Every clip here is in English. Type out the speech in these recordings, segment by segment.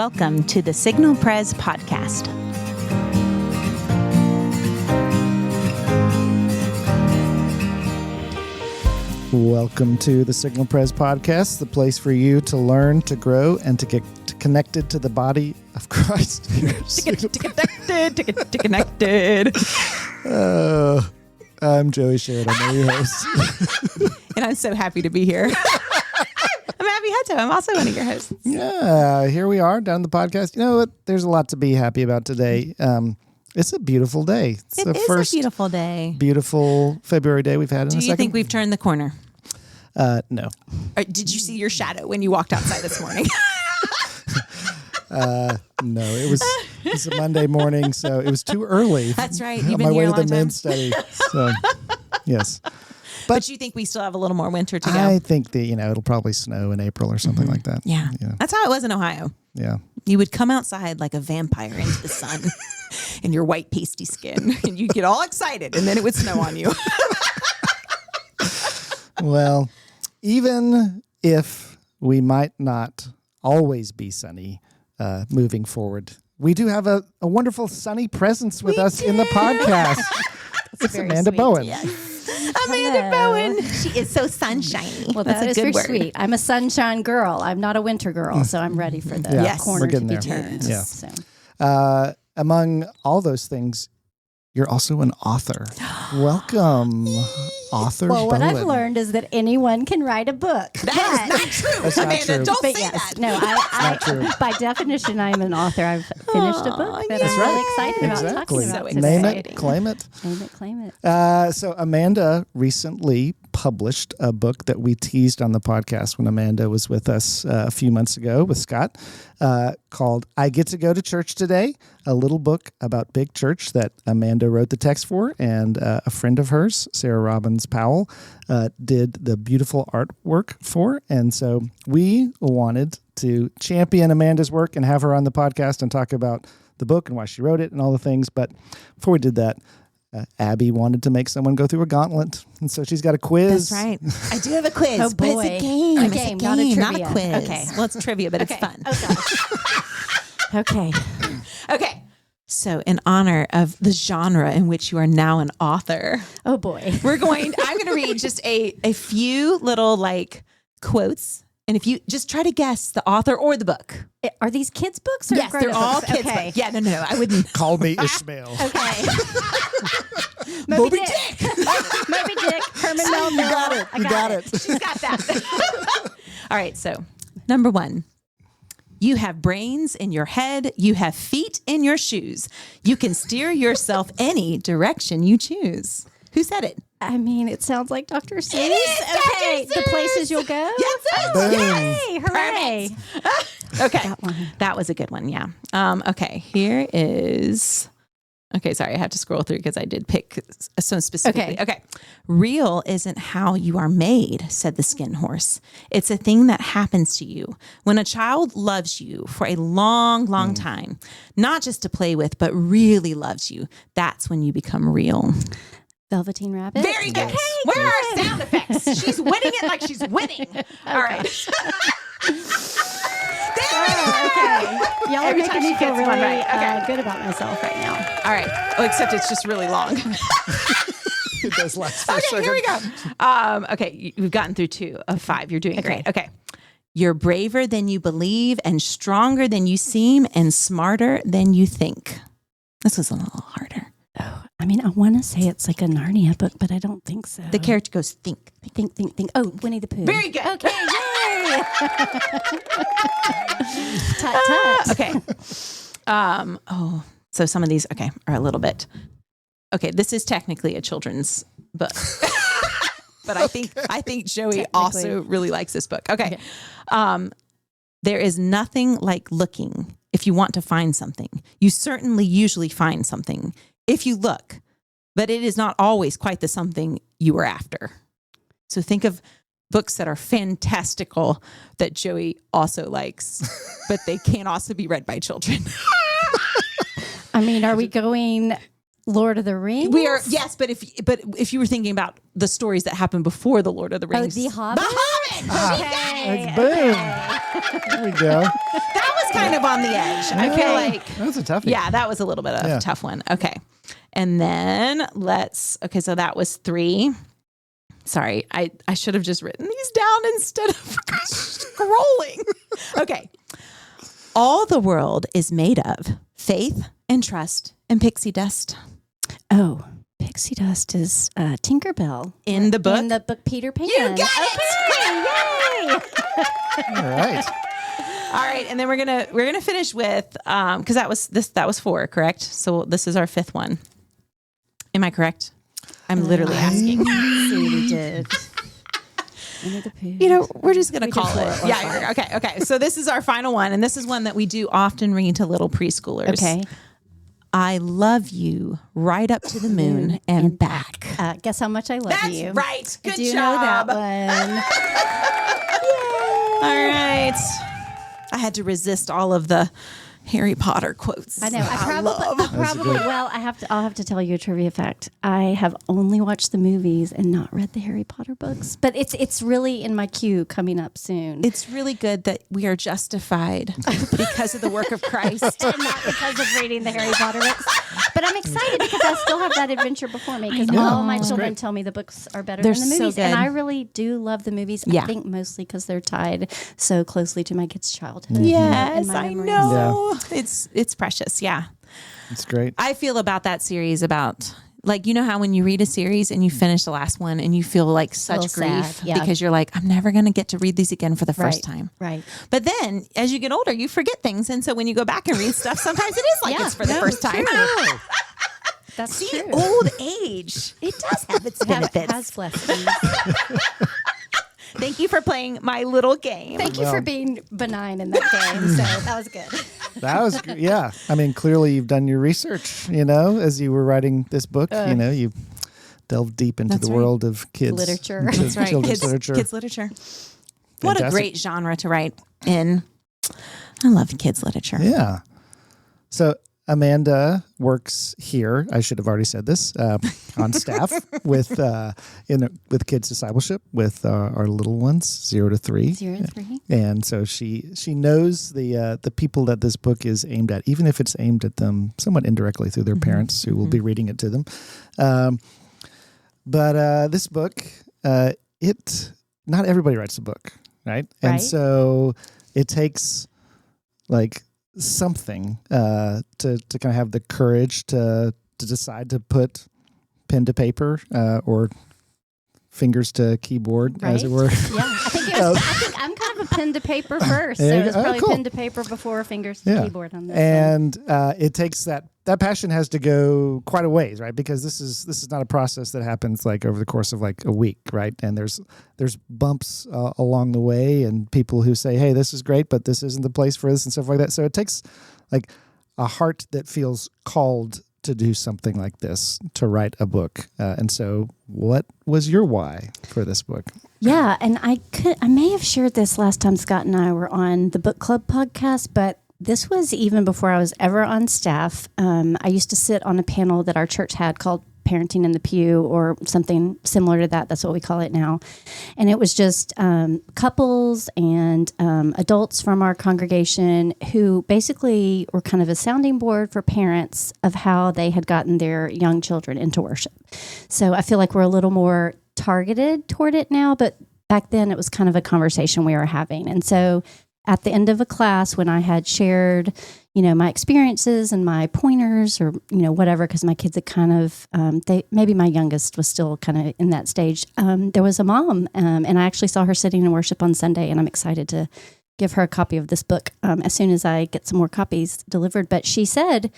Welcome to the Signal Pres podcast. Welcome to the Signal Pres podcast, the place for you to learn, to grow, and to get connected to the body of Christ. To connected. I'm Joey Sherrod. I'm your host. And I'm so happy to be here. I'm Abby Hutto. I'm also one of your hosts. Yeah, here we are down the podcast. You know what? There's a lot to be happy about today. It's a beautiful day. It's It the is first a beautiful day. beautiful February day we've had in a Do second. you think we've turned the corner? No. Or did you see your shadow when you walked outside this morning? No, it's a Monday morning, so it was too early. That's right. On You've been my here way a to the long time. men's study. So, yes. But you think we still have a little more winter to go? I think that, it'll probably snow in April or something like that. Yeah. That's how it was in Ohio. Yeah. You would come outside like a vampire into the sun in your white pasty skin, and you'd get all excited, and then it would snow on you. Well, even if we might not always be sunny moving forward, we do have a wonderful sunny presence with us in the podcast. It's Amanda Bowen. Amanda Hello. Bowen. She is so sunshiny. Well, that's that a is good very word. sweet. I'm a sunshine girl. I'm not a winter girl, so I'm ready for the Yeah, corner we're to getting be there. turned. Yeah. So. Among all those things, you're also an author. Welcome, author Well, what Bowen. I've learned is that anyone can write a book. That is not true. That's not Amanda, true. don't But say yes, that. no, not true. by definition, I'm an author. I've finished a book that That's I'm right. really excited about Exactly. talking about So today. Name exciting. it, claim it. Name it, claim it. So Amanda recently published a book that we teased on the podcast when Amanda was with us a few months ago with Scott called I Get to Go to Church Today, a little book about big church that Amanda wrote the text for, and a friend of hers, Sarah Robbins Powell, did the beautiful artwork for. And so we wanted to champion Amanda's work and have her on the podcast and talk about the book and why she wrote it and all the things. But before we did that, Abby wanted to make someone go through a gauntlet, and so she's got a quiz. That's right. I do have a quiz, Oh, but it's boy. a game. A It's game, not a not a trivia. quiz. Okay. Well, it's trivia, but Okay. it's fun. Oh, gosh. Okay. Okay. So, in honor of the genre in which you are now an author, Oh, boy. I'm going to read just a few little quotes. And if you just try to guess the author or the book. Are these kids' books or Yes, they're grown-up all books? kids' Okay. books. Yeah, no, I wouldn't. Call me Ishmael. Okay. Moby Dick. Moby Dick. Herman Melville. You got it. I You got it. She's got that. All right, so number 1. You have brains in your head. You have feet in your shoes. You can steer yourself any direction you choose. Who said it? I mean, it sounds like Dr. Seuss. It is Dr. Okay, the places you'll go. Yes, Boom. Yay! Hooray! Okay. That was a good one. Yeah. Okay. Here is. Okay. Sorry. I have to scroll through because I did pick some specifically. Okay. Real isn't how you are made, said the skin horse. It's a thing that happens to you when a child loves you for a long, long time, not just to play with, but really loves you. That's when you become real. Velveteen Rabbit. Very good. Okay, Where are our good. sound effects? She's winning it like she's winning. All right. Okay. Y'all are Every time making she me feel gets really one right. Okay. good about myself right now. All right. Oh, except it's just really long. It does last for a Okay, second. here we go. Okay, we've gotten through 2 of 5. You're doing great. Okay. You're braver than you believe and stronger than you seem and smarter than you think. This was a little harder. Oh, I mean, I want to say it's like a Narnia book, but I don't think so. The character goes, think. Think. Oh, Winnie the Pooh. Very good. Okay, yay! Tut. Okay. So some of these, are a little bit. Okay, this is technically a children's book. But I think Joey also really likes this book. Okay. There is nothing like looking if you want to find something. You certainly usually find something if you look, but it is not always quite the something you were after. So think of books that are fantastical that Joey also likes, but they can also be read by children. I mean, are we going Lord of the Rings? We are, yes, but if you were thinking about the stories that happened before the Lord of the Rings. The Hobbit? The Hobbit! Okay. Boom. There we go. That was kind of on the edge. I feel like That was a toughie. Yeah, that was a little bit of a tough one. Okay. And then so that was 3. Sorry, I should have just written these down instead of scrolling. Okay. All the world is made of faith and trust and pixie dust. Oh, pixie dust is Tinkerbell. In the book? In the book Peter Pan. You got it! Yay! All right. All right, and then we're gonna finish with because that was 4, correct? So this is our 5th one. Am I correct? I'm literally asking. See, we did. We're just gonna call it. 4 or Yeah. Okay. So this is our final one, and this is one that we do often read to little preschoolers. Okay. I love you right up to the moon and back. Guess how much I love That's you. right. Good I do job. know that one. All right. I had to resist all of the Harry Potter quotes. I know. I'll have to tell you a trivia fact. I have only watched the movies and not read the Harry Potter books, but it's really in my queue coming up soon. It's really good that we are justified because of the work of Christ. And not because of reading the Harry Potter books. But I'm excited because I still have that adventure before me because all my children tell me the books are better than the movies. So good. And I really do love the movies. Yeah. I think mostly because they're tied so closely to my kids' childhood. Yes, and my I memories. know. It's precious. Yeah. It's great. I feel about that series about like, you know how when you read a series and you finish the last one and you feel like such grief sad, yeah. because you're like, I'm never going to get to read these again for the first time. Right. But then as you get older, you forget things. And so when you go back and read stuff, sometimes it is like it's for the first time. That's See, true. old age, it does have its benefits. It has blessings. Thank you for playing my little game. Thank you for being benign in that game. So that was good. That was, yeah. I mean, clearly you've done your research, as you were writing this book, you delved deep into the world of kids. Literature. That's right. Children's literature. Kids literature. What a Fantastic. great genre to write in. I love kids literature. Yeah. So Amanda works here. I should have already said this on staff with kids discipleship with our little ones 0 to 3. 0 to 3. And so she knows the people that this book is aimed at, even if it's aimed at them somewhat indirectly through their parents who will be reading it to them. But this book, not everybody writes a book, right? And so it takes like something to kind of have the courage to decide to put pen to paper or fingers to keyboard, as it were. Yeah, I think I'm kind of a pen to paper first. So it's probably pen to paper before fingers to keyboard on this. And it takes that passion has to go quite a ways, right? Because this is not a process that happens like over the course of like a week, right? And there's bumps along the way, and people who say, "Hey, this is great, but this isn't the place for this," and stuff like that. So it takes like a heart that feels called to do something like this, to write a book. And so what was your why for this book? Yeah, and I may have shared this last time Scott and I were on the book club podcast, but this was even before I was ever on staff. I used to sit on a panel that our church had called Parenting in the Pew, or something similar to that. That's what we call it now. And it was just couples and adults from our congregation who basically were kind of a sounding board for parents of how they had gotten their young children into worship. So I feel like we're a little more targeted toward it now, but back then it was kind of a conversation we were having. And so at the end of a class, when I had shared, my experiences and my pointers or, whatever, because my kids had kind of, maybe my youngest was still kind of in that stage. There was a mom, and I actually saw her sitting in worship on Sunday, and I'm excited to give her a copy of this book as soon as I get some more copies delivered. But she said,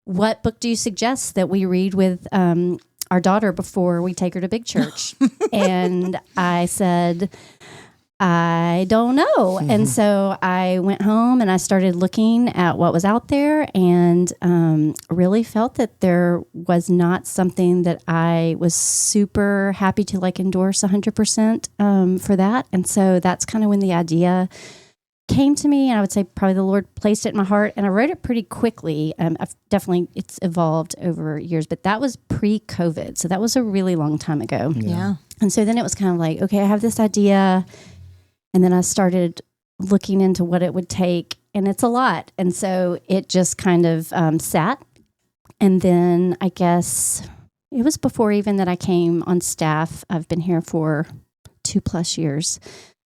"What book do you suggest that we read with our daughter before we take her to big church?" And I said, I don't know. And so I went home and I started looking at what was out there, and really felt that there was not something that I was super happy to endorse 100% for that. And so that's kind of when the idea came to me, and I would say probably the Lord placed it in my heart, and I wrote it pretty quickly. It's evolved over years, but that was pre-COVID. So that was a really long time ago. Yeah. And so then it was kind of like, okay, I have this idea. And then I started looking into what it would take. and it's a lot. And so it just kind of sat. And then I guess it was before even that I came on staff. I've been here for 2+ years.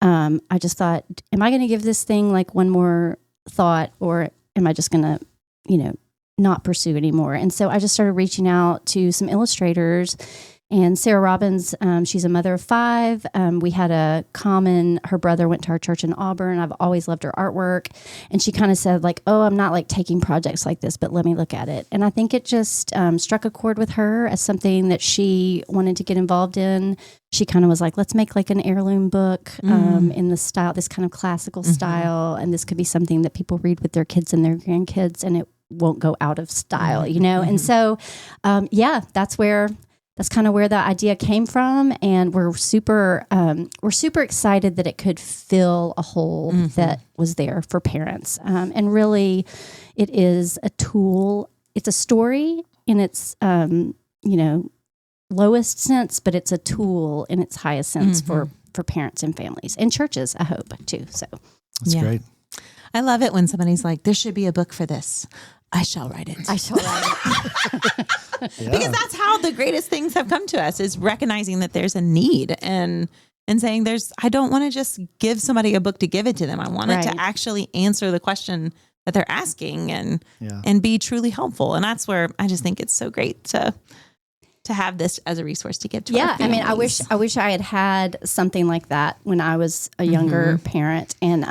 I just thought, am I going to give this thing like one more thought, or am I just going to, not pursue anymore? And so I just started reaching out to some illustrators. And Sarah Robbins, she's a mother of 5. We had her brother went to our church in Auburn. I've always loved her artwork. And she kind of said like, oh, I'm not like taking projects like this, but let me look at it. And I think it just struck a chord with her as something that she wanted to get involved in. She kind of was like, let's make like an heirloom book in the style, this kind of classical style. And this could be something that people read with their kids and their grandkids, and it won't go out of style, And so, that's kind of where the idea came from, and we're super excited that it could fill a hole that was there for parents. And really, it is a tool. It's a story in its lowest sense, but it's a tool in its highest sense for parents and families and churches, I hope too. So that's great. I love it when somebody's like, there should be a book for this. I shall write it. Because that's how the greatest things have come to us, is recognizing that there's a need and saying I don't want to just give somebody a book to give it to them. I want it to actually answer the question that they're asking and be truly helpful. And that's where I just think it's so great to have this as a resource to give to our families. I wish I had something like that when I was a younger parent. And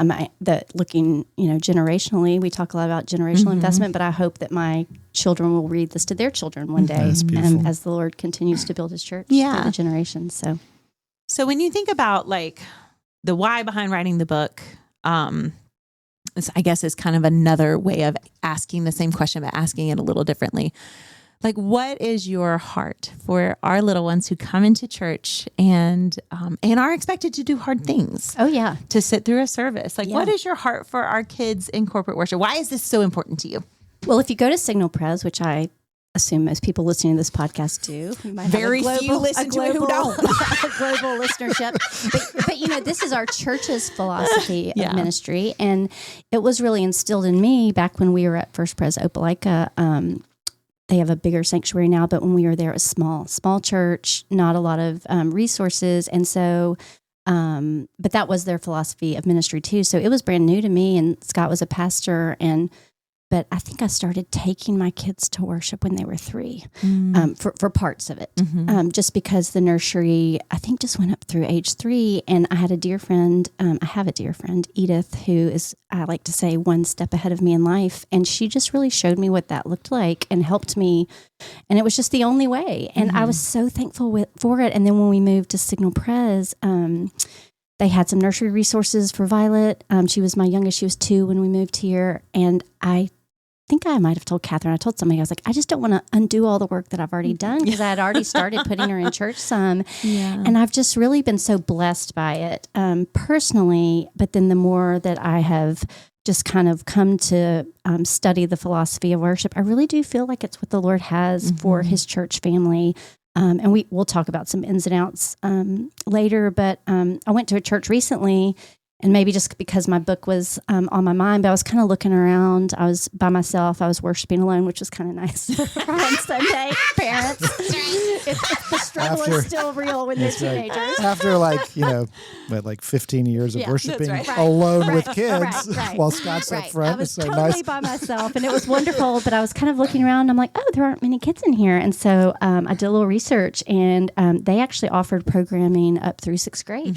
looking, generationally, we talk a lot about generational investment, but I hope that my children will read this to their children one day, as the Lord continues to build His church through the generations. So when you think about like the why behind writing the book, I guess is kind of another way of asking the same question, but asking it a little differently. Like, what is your heart for our little ones who come into church and are expected to do hard things? Oh, yeah. To sit through a service. Like, what is your heart for our kids in corporate worship? Why is this so important to you? Well, if you go to Signal Pres, which I assume most people listening to this podcast do. You might Very have few listen to it who don't. A global listenership. But this is our church's philosophy of ministry. And it was really instilled in me back when we were at First Pres Opelika. They have a bigger sanctuary now, but when we were there, it was small church, not a lot of resources. And so, but that was their philosophy of ministry too. So it was brand new to me, and Scott was a pastor, but I think I started taking my kids to worship when they were 3 for parts of it, just because the nursery, I think, just went up through age 3. And I had a dear friend, I have a dear friend, Edith, who is, I like to say, one step ahead of me in life. And she just really showed me what that looked like and helped me. And it was just the only way. And I was so thankful for it. And then when we moved to Signal Pres, they had some nursery resources for Violet. She was my youngest. She was 2 when we moved here. And I think I might have told Catherine, I told somebody, I was like, I just don't want to undo all the work that I've already done, because I had already started putting her in church some. Yeah. And I've just really been so blessed by it personally. But then the more that I have just kind of come to study the philosophy of worship, I really do feel like it's what the Lord has for His church family. And we'll talk about some ins and outs later. But I went to a church recently, and maybe just because my book was on my mind, but I was kind of looking around. I was by myself. I was worshiping alone, which was kind of nice on Sunday. Parents, if the struggle is still real when they're teenagers. After 15 years of worshiping alone with kids while Scott's up front. I was totally by myself, and it was wonderful. But I was kind of looking around. And I'm like, oh, there aren't many kids in here. And so I did a little research, and they actually offered programming up through 6th grade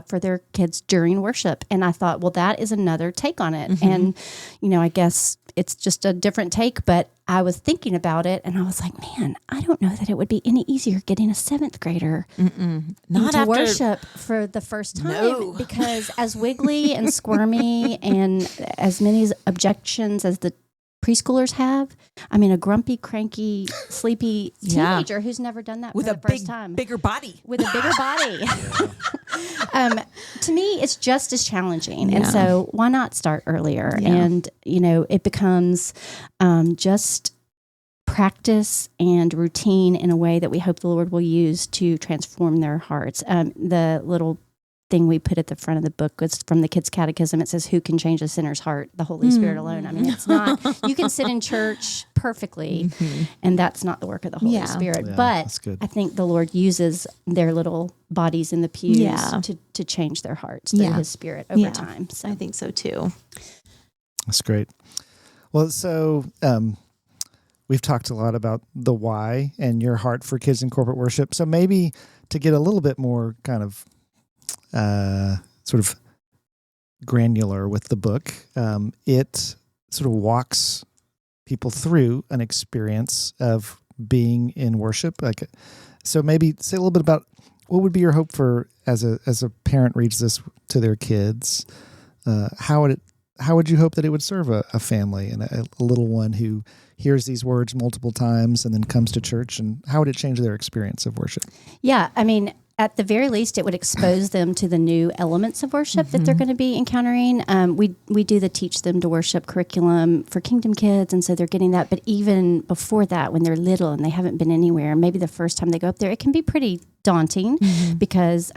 for their kids during worship. And I thought, well, that is another take on it. And, I guess it's just a different take, but I was thinking about it, and I was like, man, I don't know that it would be any easier getting a 7th grader to worship for the first time, because as wiggly and squirmy and as many objections as the preschoolers have, I mean, a grumpy, cranky, sleepy teenager who's never done that with for the first time. Bigger body. With a bigger body. To me, it's just as challenging. Yeah. And so why not start earlier? Yeah. And, it becomes just practice and routine in a way that we hope the Lord will use to transform their hearts. The thing we put at the front of the book was from the Kids Catechism. It says, "Who can change a sinner's heart? The Holy Spirit alone." I mean, it's not, you can sit in church perfectly, and that's not the work of the Holy Spirit. Yeah, but I think the Lord uses their little bodies in the pews to change their hearts through His Spirit over time. So I think so too. That's great. Well, so we've talked a lot about the why and your heart for kids in corporate worship. So maybe to get a little bit more kind of sort of granular with the book, it sort of walks people through an experience of being in worship. Like, so maybe say a little bit about what would be your hope for as a parent reads this to their kids. How would you hope that it would serve a family and a little one who hears these words multiple times and then comes to church, and how would it change their experience of worship? Yeah, I mean, at the very least, it would expose them to the new elements of worship that they're going to be encountering. We do the Teach Them to Worship curriculum for Kingdom Kids, and so they're getting that. But even before that, when they're little and they haven't been anywhere, maybe the first time they go up there, it can be pretty daunting because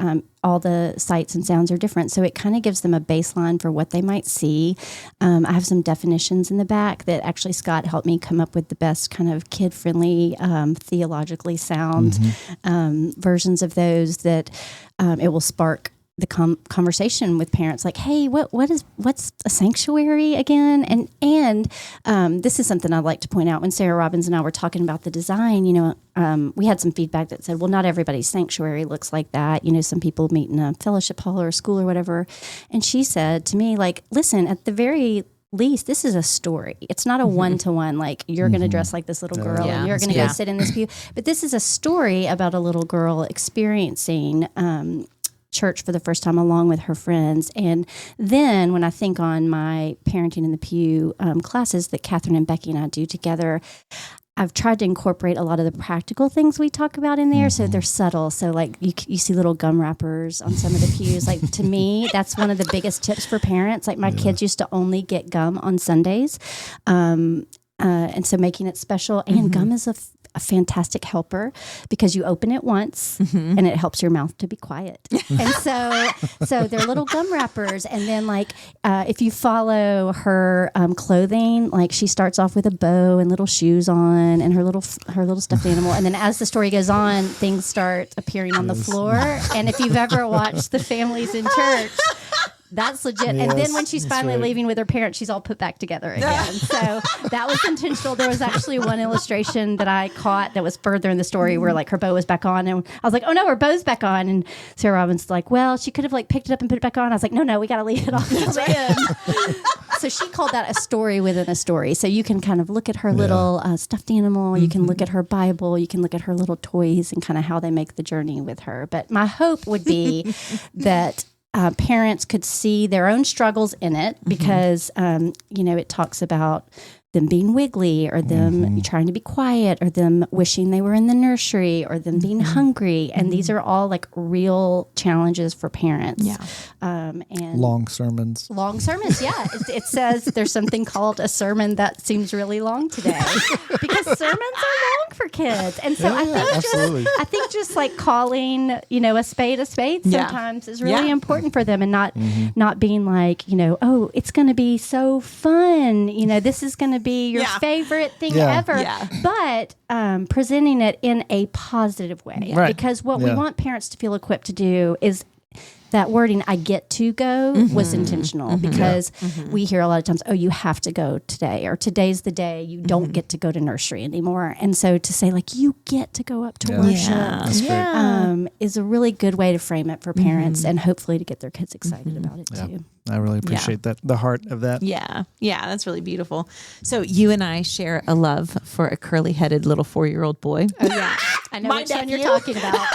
all the sights and sounds are different. So it kind of gives them a baseline for what they might see. I have some definitions in the back that actually Scott helped me come up with the best kind of kid-friendly, theologically sound versions of those that it will spark the conversation with parents, like, hey, what's a sanctuary again? And this is something I'd like to point out. When Sarah Robbins and I were talking about the design, we had some feedback that said, well, not everybody's sanctuary looks like that. Some people meet in a fellowship hall or a school or whatever. And she said to me, like, listen, at the very least, this is a story. It's not a one-to-one, like you're going to dress like this little girl and you're going to go sit in this pew. But this is a story about a little girl experiencing church for the first time along with her friends. And then when I think on my Parenting in the Pew classes that Catherine and Becky and I do together, I've tried to incorporate a lot of the practical things we talk about in there. So they're subtle. So like you see little gum wrappers on some of the pews. Like to me, that's one of the biggest tips for parents. Like my kids used to only get gum on Sundays. And so making it special, and gum is a fantastic helper because you open it once and it helps your mouth to be quiet. And so they're little gum wrappers. And then like, if you follow her clothing, like she starts off with a bow and little shoes on and her little stuffed animal. And then as the story goes on, things start appearing on the floor. And if you've ever watched the families in church, that's legit. Yes, and then when she's finally leaving with her parents, she's all put back together again. So that was intentional. There was actually one illustration that I caught that was further in the story where like her bow was back on. And I was like, oh no, her bow's back on. And Sarah Robbins was like, well, she could have like picked it up and put it back on. I was like, no, we got to leave it off until the end. So she called that a story within a story. So you can kind of look at her little stuffed animal. You can look at her Bible. You can look at her little toys and kind of how they make the journey with her. But my hope would be that parents could see their own struggles in it because, it talks about them being wiggly or them trying to be quiet or them wishing they were in the nursery or them being hungry. And these are all like real challenges for parents. Yeah. And long sermons. Yeah. It says there's something called a sermon that seems really long today because sermons are long for kids. And so I think just like calling, a spade sometimes is really important for them and not being like, oh, it's going to be so fun. This is going to be your favorite thing ever. Yeah. But presenting it in a positive way. Right. Because what we want parents to feel equipped to do is that wording, I get to go, was intentional because we hear a lot of times, oh, you have to go today, or today's the day you don't get to go to nursery anymore. And so to say like, you get to go up to worship is a really good way to frame it for parents and hopefully to get their kids excited about it too. I really appreciate that, the heart of that. Yeah, that's really beautiful. So you and I share a love for a curly-headed little 4-year-old boy. Oh, yeah. I know which one you're talking about.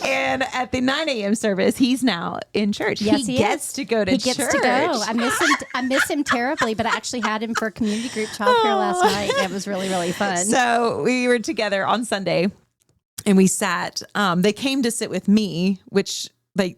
And at the 9 a.m. service, he's now in church. Yes, he gets to go to church. He gets to go. I miss him terribly, but I actually had him for a community group childcare last night. It was really, really fun. So we were together on Sunday, and we sat. They came to sit with me, which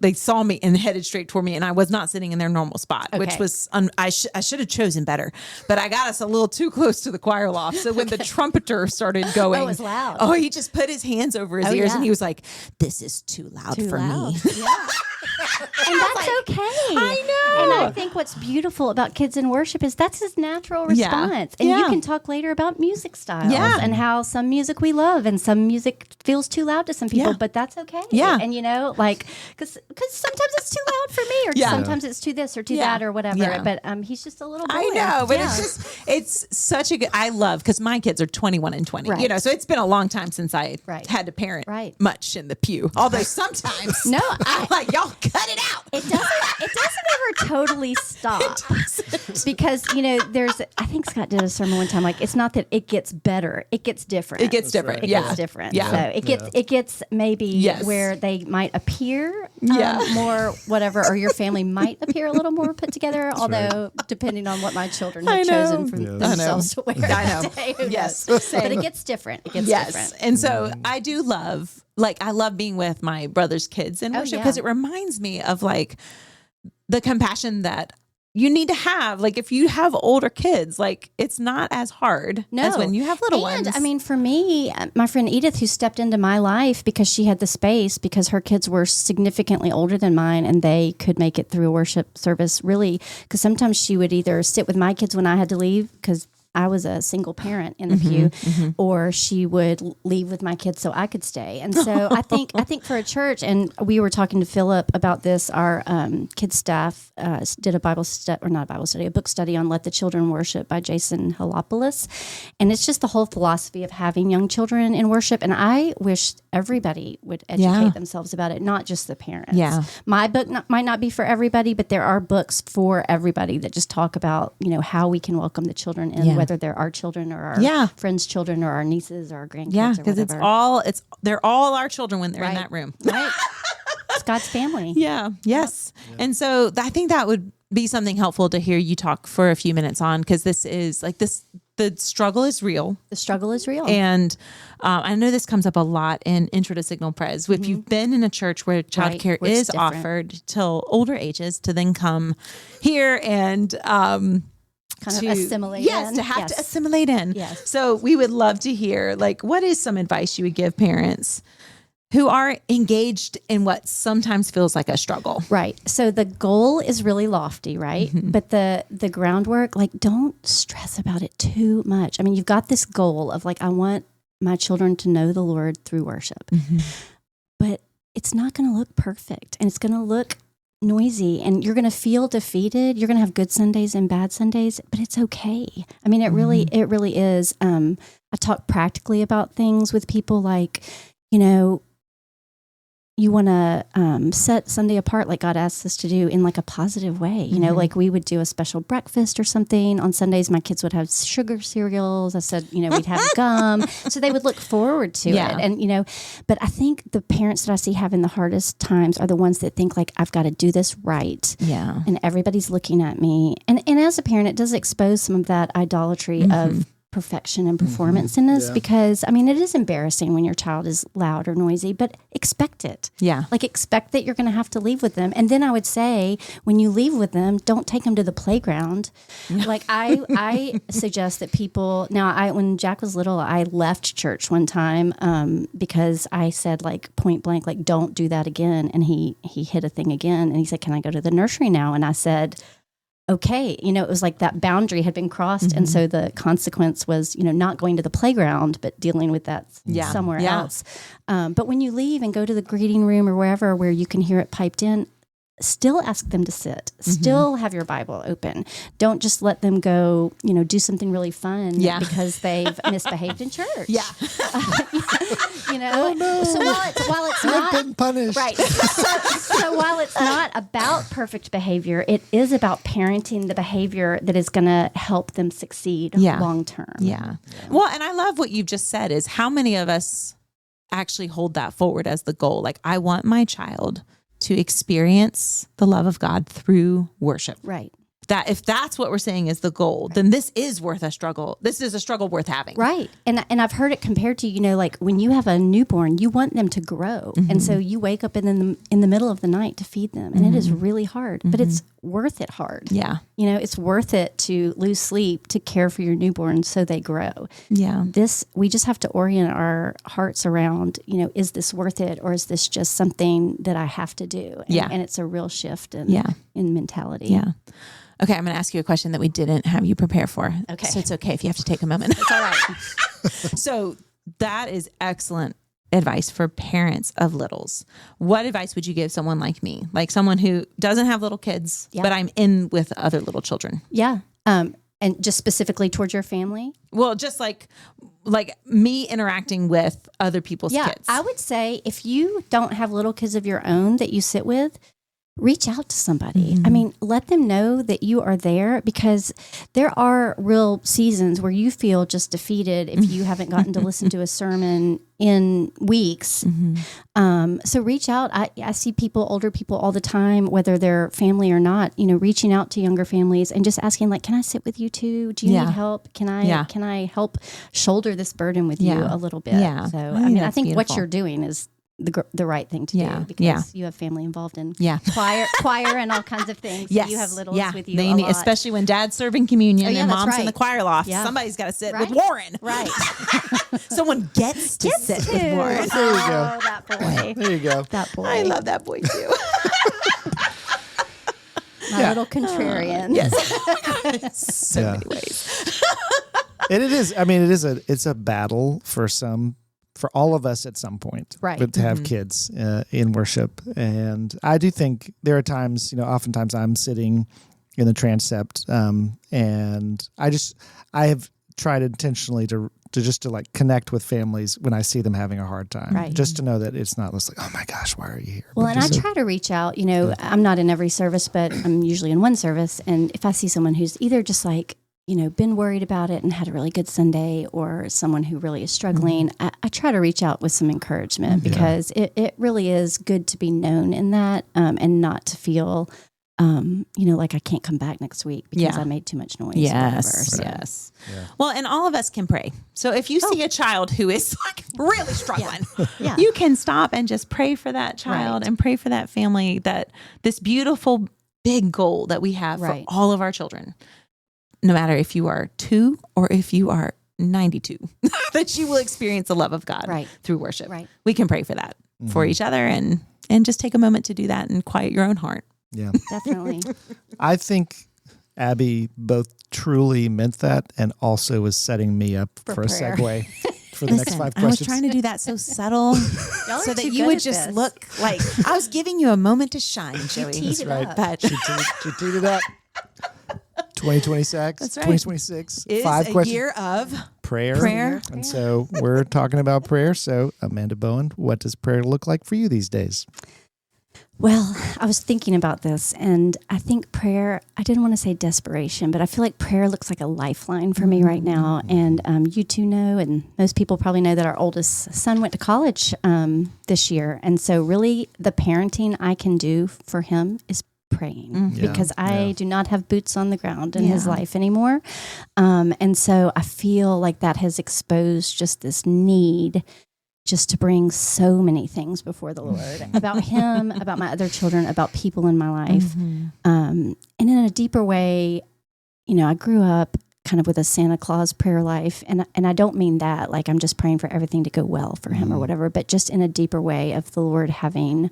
they saw me and headed straight toward me, and I was not sitting in their normal spot, which was I should have chosen better, but I got us a little too close to the choir loft. So when the trumpeter started going, it was loud. Oh, he just put his hands over his ears and he was like, "This is too loud for me." Yeah. And that's okay. I know. And I think what's beautiful about kids in worship is that's his natural response. And you can talk later about music styles and how some music we love and some music feels too loud to some people, but that's okay. Yeah. And like, because sometimes it's too loud for me, or sometimes it's too this or too that or whatever. Yeah. But he's just a little boy. I know, but it's such a good, I love, because my kids are 21 and 20, so it's been a long time since I had to parent much in the pew. Although sometimes I'm like, y'all cut it out. It doesn't ever totally stop. Because, I think Scott did a sermon one time, like, it's not that it gets better, it gets different. It gets different. It gets different. Yeah. So it gets maybe where they might appear more whatever, or your family might appear a little more put together, although depending on what my children have chosen for themselves to wear. I know. Yes. But it gets different. It gets different. And so I do love, I love being with my brother's kids in worship, because it reminds me of like the compassion that you need to have. Like, if you have older kids, like, it's not as hard as when you have little ones. I mean, for me, my friend Edith, who stepped into my life because she had the space, because her kids were significantly older than mine and they could make it through a worship service, really, because sometimes she would either sit with my kids when I had to leave, because I was a single parent in the pew, or she would leave with my kids so I could stay. And so I think for a church, and we were talking to Philip about this, our kids staff did a book study on Let the Children Worship by Jason Halopoulos. And it's just the whole philosophy of having young children in worship. And I wish everybody would educate themselves about it, not just the parents. Yeah. My book might not be for everybody, but there are books for everybody that just talk about, how we can welcome the children in, whether they're our children or our friends' children or our nieces or our grandkids. Yeah, because they're all our children when they're in that room. Right. It's God's family. Yeah. Yes. Yeah. And so I think that would be something helpful to hear you talk for a few minutes on, because this is like this. The struggle is real. The struggle is real. And I know this comes up a lot in Intro to Signal Pres. If you've been in a church where childcare is offered till older ages, to then come here and kind of assimilate in. Yes, to have to assimilate in. Yes. So we would love to hear, like, what is some advice you would give parents who are engaged in what sometimes feels like a struggle? Right. So the goal is really lofty, right? But the groundwork, like, don't stress about it too much. I mean, you've got this goal of like, I want my children to know the Lord through worship. But it's not going to look perfect, and it's going to look noisy, and you're going to feel defeated. You're going to have good Sundays and bad Sundays, but it's okay. I mean, it really is. I talk practically about things with people, like, you want to set Sunday apart like God asks us to do in like a positive way. Like we would do a special breakfast or something. On Sundays, my kids would have sugar cereals. I said, we'd have gum. So they would look forward to it. And, but I think the parents that I see having the hardest times are the ones that think like, I've got to do this right. Yeah. And everybody's looking at me. And as a parent, it does expose some of that idolatry of perfection and performance in us, because I mean, it is embarrassing when your child is loud or noisy, but expect it. Yeah. Like, expect that you're going to have to leave with them. And then I would say, when you leave with them, don't take them to the playground. Like I suggest that people, when Jack was little, I left church one time because I said, like, point blank, like, don't do that again. And he hit a thing again. And he said, can I go to the nursery now? And I said, okay, it was like that boundary had been crossed. And so the consequence was, not going to the playground, but dealing with that somewhere else. But when you leave and go to the greeting room or wherever where you can hear it piped in, still ask them to sit, still have your Bible open. Don't just let them go, do something really fun because they've misbehaved in church. Yeah. Oh, no. So while it's not been punished. Right. So while it's not about perfect behavior, it is about parenting the behavior that is going to help them succeed long term. Yeah. Well, and I love what you've just said is how many of us actually hold that forward as the goal. Like, I want my child to experience the love of God through worship. Right. That if that's what we're saying is the goal, then this is worth a struggle. This is a struggle worth having. Right. And I've heard it compared to, like when you have a newborn, you want them to grow. And so you wake up in the middle of the night to feed them. And it is really hard, but it's worth it hard. Yeah. it's worth it to lose sleep to care for your newborn so they grow. Yeah. We just have to orient our hearts around, is this worth it, or is this just something that I have to do? And it's a real shift in mentality. Yeah. Okay, I'm going to ask you a question that we didn't have you prepare for. Okay. So it's okay if you have to take a moment. It's all right. So that is excellent advice for parents of littles. What advice would you give someone like me, like someone who doesn't have little kids, but I'm in with other little children? Yeah. And just specifically towards your family? Well, just like me interacting with other people's kids. I would say if you don't have little kids of your own that you sit with, reach out to somebody. I mean, let them know that you are there, because there are real seasons where you feel just defeated if you haven't gotten to listen to a sermon in weeks. So reach out. I see older people all the time, whether they're family or not, reaching out to younger families and just asking, like, can I sit with you too? Do you need help? Can I help shoulder this burden with you a little bit? Yeah. So, I think what you're doing is the right thing to do, because you have family involved in choir and all kinds of things. Yes. You have littles with you They a need, lot. especially when dad's serving communion and that's mom's in right. the choir loft. Yeah. Somebody's got to sit with Warren. Right. Someone gets to sit with Warren. There you go. Oh, that boy. There you go. That boy. I love that boy too. My little contrarian. Yes. So many ways. And it is. I mean, it's a battle for all of us at some point, Right. But to have kids in worship, and I do think there are times, oftentimes I'm sitting in the transept, and I have tried intentionally to like connect with families when I see them having a hard time, Right. just to know that it's not just like, oh my gosh, why are you here? Well, But and I just try to reach out. I'm not in every service, but I'm usually in one service. And if I see someone who's either just like, been worried about it and had a really good Sunday, or someone who really is struggling, I try to reach out with some encouragement, because it really is good to be known in that, and not to feel, like I can't come back next week because I made too much noise. Yes. Or whatever. Yes. Yeah. Well, and all of us can pray. So if you see a child who is like really struggling, you can stop and just pray for that child and pray for that family, that this beautiful big goal that we have for all of our children, no matter if you are 2 or if you are 92, that you will experience the love of God through worship. Right. We can pray for that for each other, and just take a moment to do that and quiet your own heart. Yeah, Definitely. I think Abby both truly meant that and also was setting me up for a segue for the next 5 questions. I was trying to do that so subtle so that you would just look like I was giving you a moment to shine, Joey. That's right. But She teed it up. 2026. That's right. 2026. Is 5 a questions. year of Prayer. And so we're talking about prayer. So Amanda Bowen, what does prayer look like for you these days? Well, I was thinking about this, and I think prayer, I didn't want to say desperation, but I feel like prayer looks like a lifeline for me right now. And you two know, and most people probably know, that our oldest son went to college this year. And so really the parenting I can do for him is praying, because I do not have boots on the ground in his life anymore. And so I feel like that has exposed just this need just to bring so many things before the Lord about him, about my other children, about people in my life. And in a deeper way, I grew up kind of with a Santa Claus prayer life. And I don't mean that like I'm just praying for everything to go well for him or whatever, but just in a deeper way of the Lord having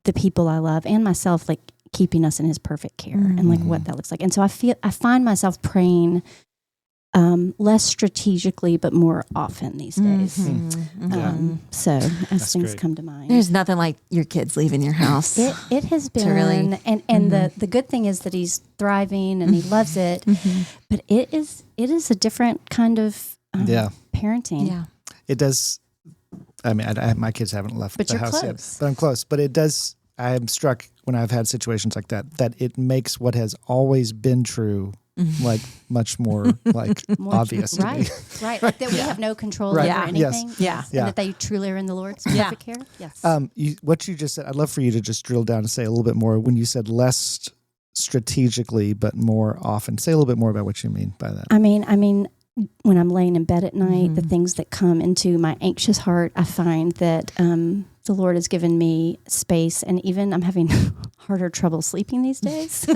the people I love and myself, like keeping us in his perfect care and like what that looks like. And so I find myself praying less strategically, but more often these days. So as That's things great. come to mind. There's nothing like your kids leaving your house. It has been, really- and the good thing is that he's thriving and he loves it, but it is a different kind of parenting. Yeah. It does. I mean, my kids haven't left But the you're house close. yet, but I'm close. But it does. I am struck when I've had situations like that it makes what has always been true like much more like obvious to me. Right. That we have no control over Right. anything. Yes. And that they truly are in the Lord's perfect care. Yes. What you just said, I'd love for you to just drill down and say a little bit more when you said less strategically, but more often. Say a little bit more about what you mean by that. I mean, when I'm laying in bed at night, the things that come into my anxious heart, I find that the Lord has given me space, and even I'm having harder trouble sleeping these days.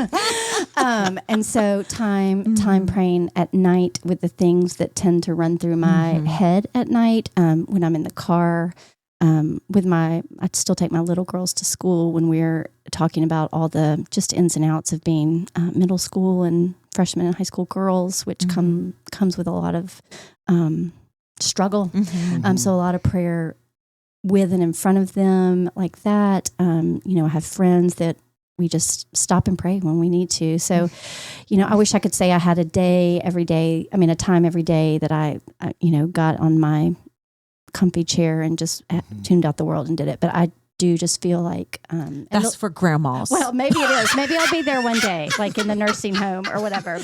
And so time praying at night with the things that tend to run through my head at night, when I'm in the car, I still take my little girls to school when we're talking about all the just ins and outs of being middle school and freshman and high school girls, which comes with a lot of struggle. So a lot of prayer with and in front of them like that. I have friends that we just stop and pray when we need to. So, I wish I could say I had a time every day that I got on my comfy chair and just tuned out the world and did it. But I do just feel like that's for grandmas. Well, maybe it is. Maybe I'll be there one day, like in the nursing home or whatever.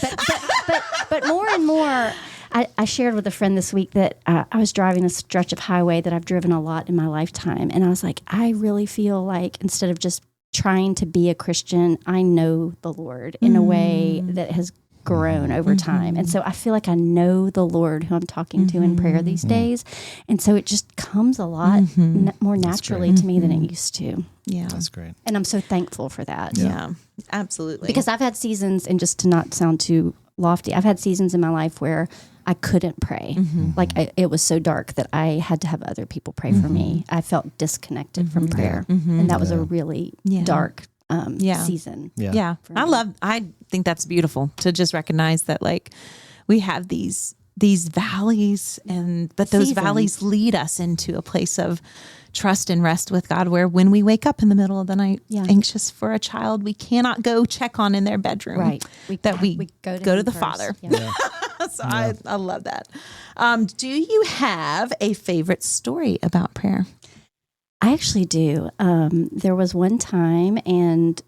But more and more, I shared with a friend this week that I was driving a stretch of highway that I've driven a lot in my lifetime, and I was like, I really feel like instead of just trying to be a Christian, I know the Lord in a way that has grown over time. And so I feel like I know the Lord who I'm talking to in prayer these days. And so it just comes a lot more naturally to me than it used to. Yeah. That's great. And I'm so thankful for that. Yeah, absolutely. Because I've had seasons, and just to not sound too lofty, I've had seasons in my life where I couldn't pray. Like it was so dark that I had to have other people pray for me. I felt disconnected from prayer. And that was a really dark season. Yeah. I think that's beautiful to just recognize that, like, we have these valleys, but those valleys lead us into a place of trust and rest with God, where when we wake up in the middle of the night anxious for a child, we cannot go check on in their bedroom. Right. We go to the Father. Yeah. So I love that. Do you have a favorite story about prayer? I actually do. There was one time, and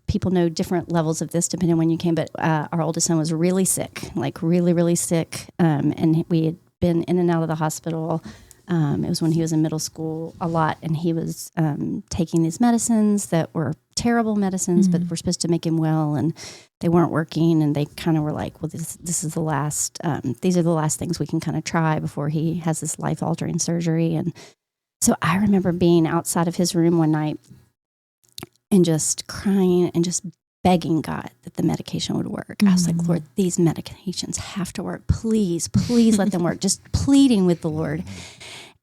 people know different levels of this depending on when you came, but our oldest son was really sick, like really, really sick. And we had been in and out of the hospital. It was when he was in middle school a lot, and he was taking these medicines that were terrible medicines, but were supposed to make him well, and they weren't working. And they kind of were like, well, this is the last, these are the last things we can kind of try before he has this life-altering surgery. And so I remember being outside of his room one night and just crying and just begging God that the medication would work. I was like, Lord, these medications have to work. Please, please let them work. Just pleading with the Lord.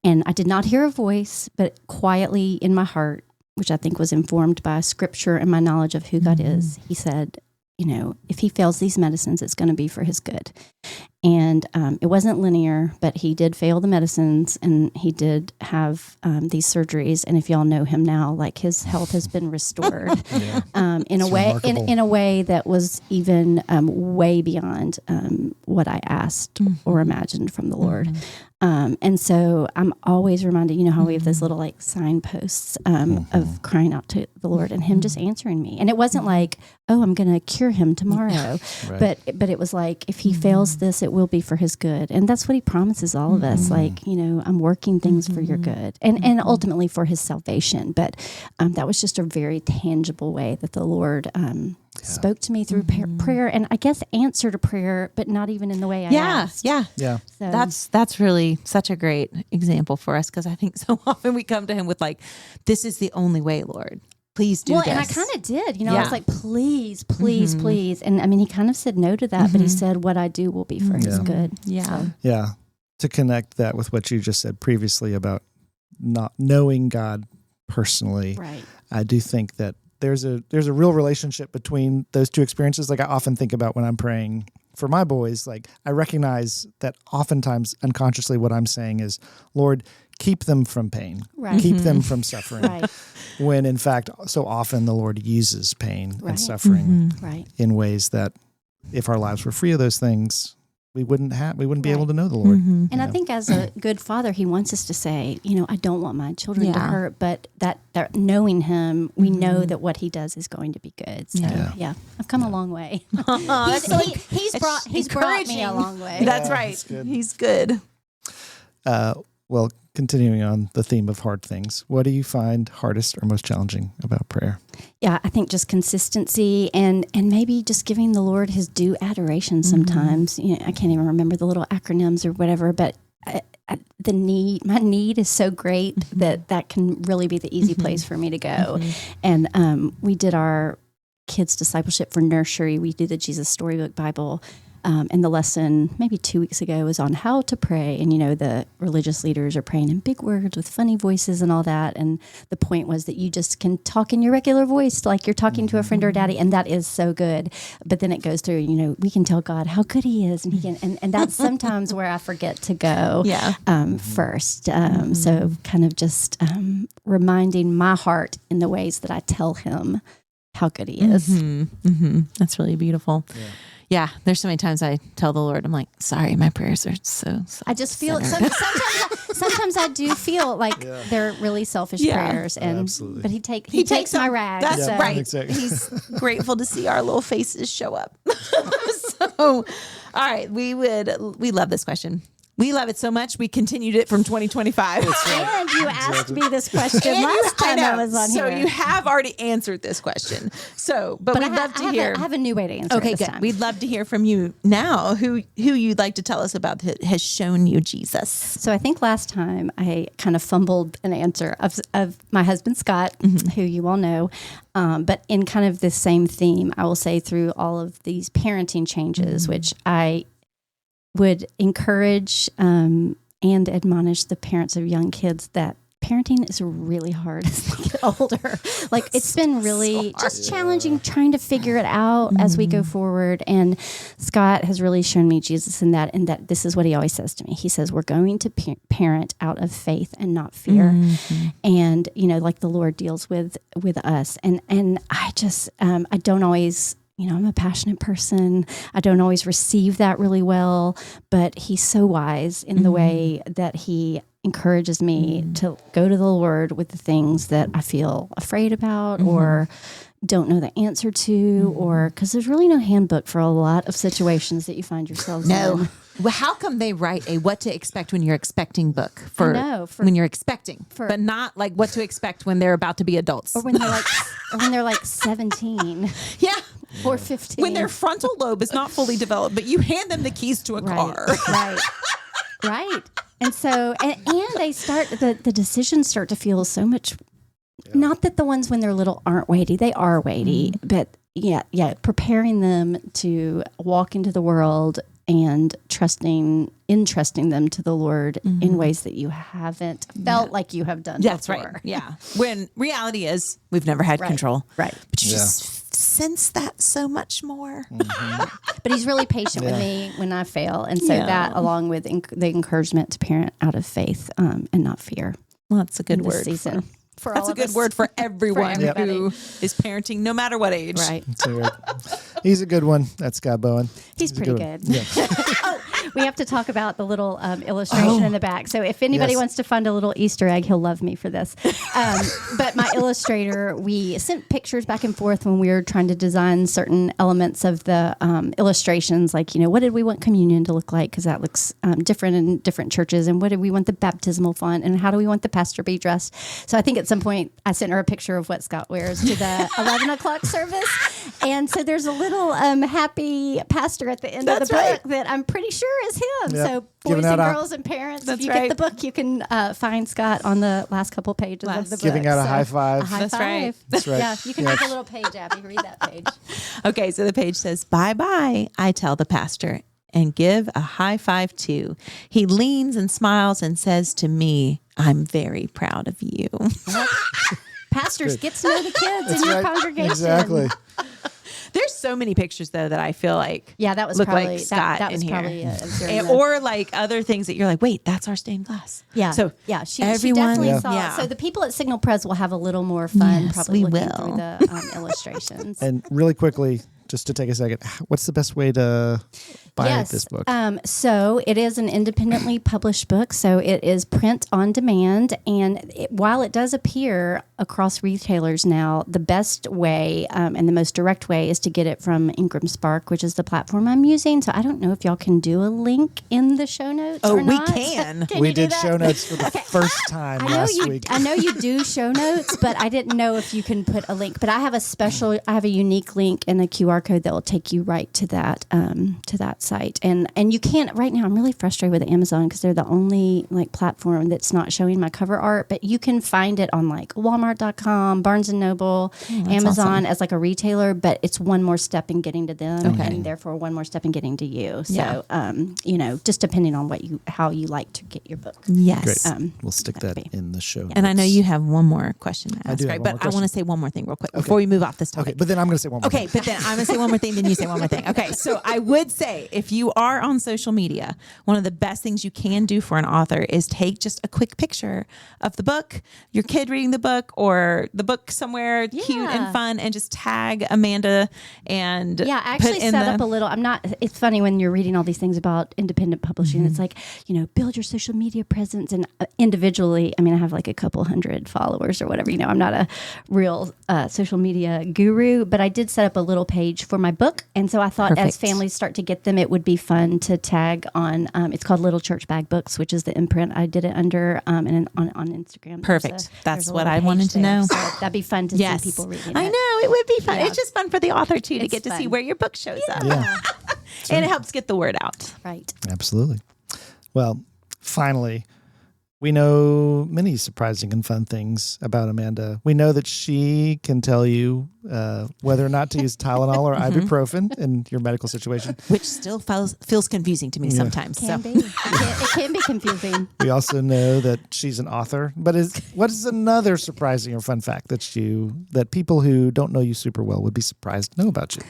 And I did not hear a voice, but quietly in my heart, which I think was informed by scripture and my knowledge of who God is, he said, if he fails these medicines, it's going to be for his good. And it wasn't linear, but he did fail the medicines, and he did have these surgeries. And if y'all know him now, like, his health has been restored in a way that was even way beyond what I asked or imagined from the Lord. And so I'm always reminded, how we have those little like signposts of crying out to the Lord and him just answering me. And it wasn't like, oh, I'm going to cure him tomorrow, but it was like, if he fails this, it will be for his good. And that's what he promises all of us. Like, I'm working things for your good and ultimately for his salvation. But that was just a very tangible way that the Lord spoke to me through prayer, and I guess answered a prayer, but not even in the way I asked. Yeah. So that's really such a great example for us, because I think so often we come to him with like, this is the only way, Lord. Please do this. And I kind of did. I was like, please, please, please. And I mean, he kind of said no to that, but he said, what I do will be for his good. Yeah. So. Yeah. To connect that with what you just said previously about not knowing God personally, right. I do think that there's a real relationship between those two experiences. Like, I often think about when I'm praying for my boys, like, I recognize that oftentimes unconsciously what I'm saying is, Lord, keep them from pain, right. keep them from suffering. Right. When in fact, so often the Lord uses pain and suffering in ways that, if our lives were free of those things, we wouldn't be able to know the Lord. And I think as a good father, he wants us to say, I don't want my children to hurt, but that knowing him, we know that what he does is going to be good. So I've come a long way. He's brought me a long way. That's right. He's good. Well, continuing on the theme of hard things, what do you find hardest or most challenging about prayer? Yeah, I think just consistency and maybe just giving the Lord his due adoration sometimes. I can't even remember the little acronyms or whatever, but my need is so great that can really be the easy place for me to go. And we did our kids discipleship for nursery. We do the Jesus Storybook Bible. And the lesson maybe 2 weeks ago was on how to pray. And, the religious leaders are praying in big words with funny voices and all that. And the point was that you just can talk in your regular voice like you're talking to a friend or daddy. And that is so good. But then it goes through, we can tell God how good he is. And he can, and that's sometimes where I forget to go first. So kind of just reminding my heart in the ways that I tell him how good he is. That's really beautiful. Yeah, there's so many times I tell the Lord, I'm like, sorry, my prayers are so I just feel sometimes I do feel like they're really selfish prayers, but he takes my rags. That's right. Exactly. He's grateful to see our little faces show up. So, all right, we love this question. We love it so much, we continued it from 2025. And you asked me this question last time I was on here. So you have already answered this question. So, but we'd love to hear. I have a new way to answer it this good. time. We'd love to hear from you now, who you'd like to tell us about that has shown you Jesus. So I think last time I kind of fumbled an answer of my husband, Scott, who you all know. But in kind of the same theme, I will say through all of these parenting changes, which I would encourage and admonish the parents of young kids that parenting is really hard as they get older. Like it's been really just challenging trying to figure it out as we go forward. And Scott has really shown me Jesus in that, and that this is what he always says to me. He says, we're going to parent out of faith and not fear. And, like the Lord deals with us. And I just, I don't always, I'm a passionate person. I don't always receive that really well, but he's so wise in the way that he encourages me to go to the Lord with the things that I feel afraid about or don't know the answer to, or because there's really no handbook for a lot of situations that you find yourselves in. Well, how come they write a what to expect when you're expecting book for when you're expecting, but not like what to expect when they're about to be adults, or when they're like 17, or 15, when their frontal lobe is not fully developed, but you hand them the keys to a car, right. And so, and they start the decisions start to feel so much. Not that the ones when they're little aren't weighty; they are weighty, but preparing them to walk into the world and entrusting them to the Lord in ways that you haven't felt like you have done That's before. right. Yeah. When reality is we've never had control. Right. But you just sense that so much more. But he's really patient with me when I fail. And so that, along with the encouragement to parent out of faith and not fear. Well, that's a good word. Season. That's a good word for everyone who is parenting, no matter what age. Right. He's a good one. That's Scott Bowen. He's pretty good. Yeah. We have to talk about the little illustration in the back. So if anybody wants to find a little Easter egg, he'll love me for this. But my illustrator, we sent pictures back and forth when we were trying to design certain elements of the illustrations, like, what did we want communion to look like? Because that looks different in different churches. And what did we want the baptismal font? And how do we want the pastor be dressed? So I think at some point I sent her a picture of what Scott wears to the 11 o'clock service. And so there's a little happy pastor at the end of the book that I'm pretty sure is him. Yep. So boys and girls and parents, if you get the book, you can find Scott on the last couple pages of the book. Giving out a high five. A high That's five. right. That's right. Yeah, you can read the little page, Abby. Read that page. Okay, so the page says, bye-bye, I tell the pastor, and give a high five too. He leans and smiles and says to me, I'm very proud of you. Pastors, get to know the kids in your congregation. Exactly. There's so many pictures though that I feel like that was look probably like Scott that was in probably here, or like other things that you're like, wait, that's our stained glass. Yeah. So she everyone, definitely saw. Yeah. So the people at Signal Press will have a little more fun, Yes, probably we looking will. through the illustrations. And really quickly, just to take a second, what's the best way to buy this book? So it is an independently published book. So it is print on demand. And while it does appear across retailers now, the best way and the most direct way is to get it from Ingram Spark, which is the platform I'm using. So I don't know if y'all can do a link in the show notes or not. We can. We did show notes for the first time last week. I know you do show notes, but I didn't know if you can put a link. But I have a unique link in a QR QR code that will take you right to that site. And you can't right now. I'm really frustrated with Amazon because they're the only like platform that's not showing my cover art. But you can find it on like Walmart.com, Barnes and Noble, Amazon as like a retailer. But it's one more step in getting to them, and therefore one more step in getting to you. So just depending on how you like to get your book. Yes, we'll stick that in the show. And I know you have one more question to ask, right? But I want to say one more thing real quick before we move off this topic. Okay, but then I'm going to say one more thing. Okay, but then I'm going to say one more thing, then you say one more thing. Okay, so I would say if you are on social media, one of the best things you can do for an author is take just a quick picture of the book, your kid reading the book, or the book somewhere cute and fun, and just tag Amanda and I actually set up a little. It's funny when you're reading all these things about independent publishing. It's like, build your social media presence, and individually, I mean, I have like a couple hundred followers or whatever. I'm not a real social media guru, but I did set up a little page for my book. And so I thought as families start to get them, it would be fun to tag on, it's called Little Church Bag Books, which is the imprint I did it under, and on Instagram. Perfect. That's what I wanted to know. So that'd be fun to see people reading it. I know, it would be fun. Yeah. It's just fun for the author too, to get to see where your book shows up. Yeah. And it helps get the word out. Right. Absolutely. Well, finally, we know many surprising and fun things about Amanda. We know that she can tell you whether or not to use Tylenol or ibuprofen in your medical situation. Which still feels confusing to me sometimes. Can be. It can be confusing. We also know that she's an author. But what is another surprising or fun fact that people who don't know you super well would be surprised to know about you?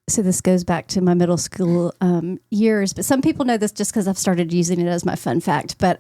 So this goes back to my middle school years, but some people know this just because I've started using it as my fun fact. But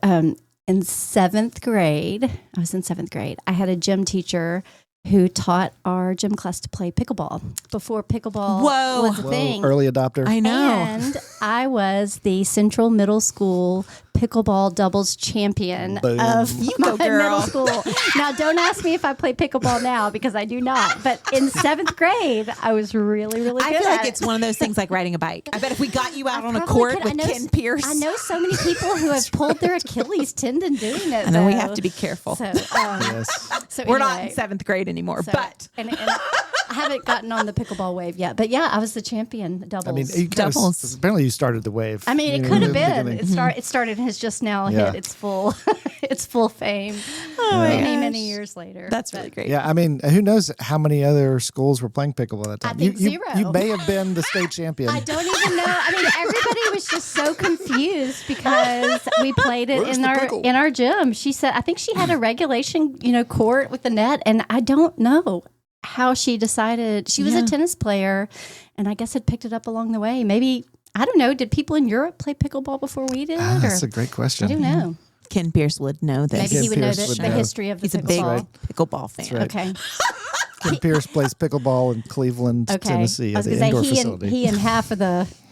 in seventh grade, I had a gym teacher who taught our gym class to play pickleball before pickleball was a thing. Early adopter. I know. And I was the Central Middle School pickleball doubles champion of my middle school. Now, don't ask me if I play pickleball now because I do not. But in seventh grade, I was really, really good. I feel like it's one of those things like riding a bike. I bet if we got you out on a court with Ken Pierce. I know so many people who have pulled their Achilles tendon doing it. I know we have to be careful. So, Yes. We're not in seventh grade anymore, but. And I haven't gotten on the pickleball wave yet. But yeah, I was the champion doubles. I mean, doubles. Apparently you started the wave. I mean, it could have been. It started and has just now hit its full fame many years later. That's really great. Yeah, I mean, who knows how many other schools were playing pickleball at that time? I think zero. You may have been the state champion. I don't even know. I mean, everybody was just so confused because we played it in our gym. She said, I think she had a regulation, court with the net, and I don't know how she decided. She was a tennis player, and I guess had picked it up along the way. Maybe, I don't know, did people in Europe play pickleball before we did? That's a great question. I don't know. Ken Pierce would know this. Maybe he would know the history of the pickleball. He's a big pickleball fan. Right. Okay. Ken Pierce plays pickleball in Cleveland, Tennessee, at the indoor facility. He and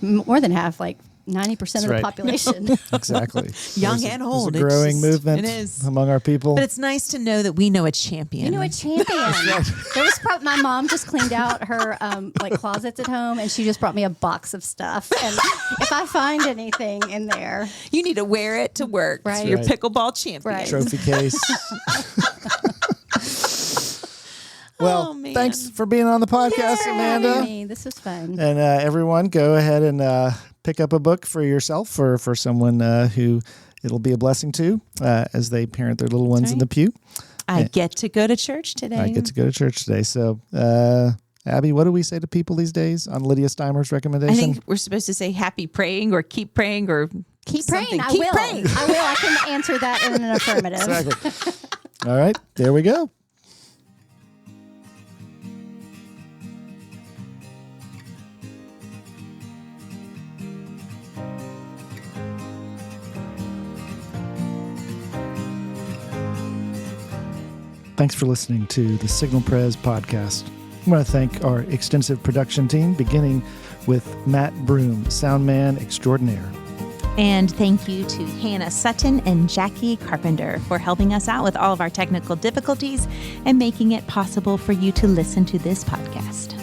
more than half, like 90% of the population. Exactly. Young and old. It's a growing movement among our people. But it's nice to know that we know a champion. You know a champion. There was my mom just cleaned out her closets at home, and she just brought me a box of stuff. And if I find anything in there, you need to wear it to work. Right. Your pickleball champion. Right. Trophy case. Well, thanks for being on the podcast, Amanda. This was fun. And everyone, go ahead and pick up a book for yourself or for someone who it'll be a blessing to as they parent their little ones in the pew. I get to go to church today. So, Abby, what do we say to people these days on Lydia Steimer's recommendation? I think we're supposed to say happy praying or keep praying or keep praying. I will. I can answer that in an affirmative. Exactly. All right, there we go. Thanks for listening to the Signal Pres podcast. I want to thank our extensive production team, beginning with Matt Broom, sound man extraordinaire. And thank you to Hannah Sutton and Jackie Carpenter for helping us out with all of our technical difficulties and making it possible for you to listen to this podcast.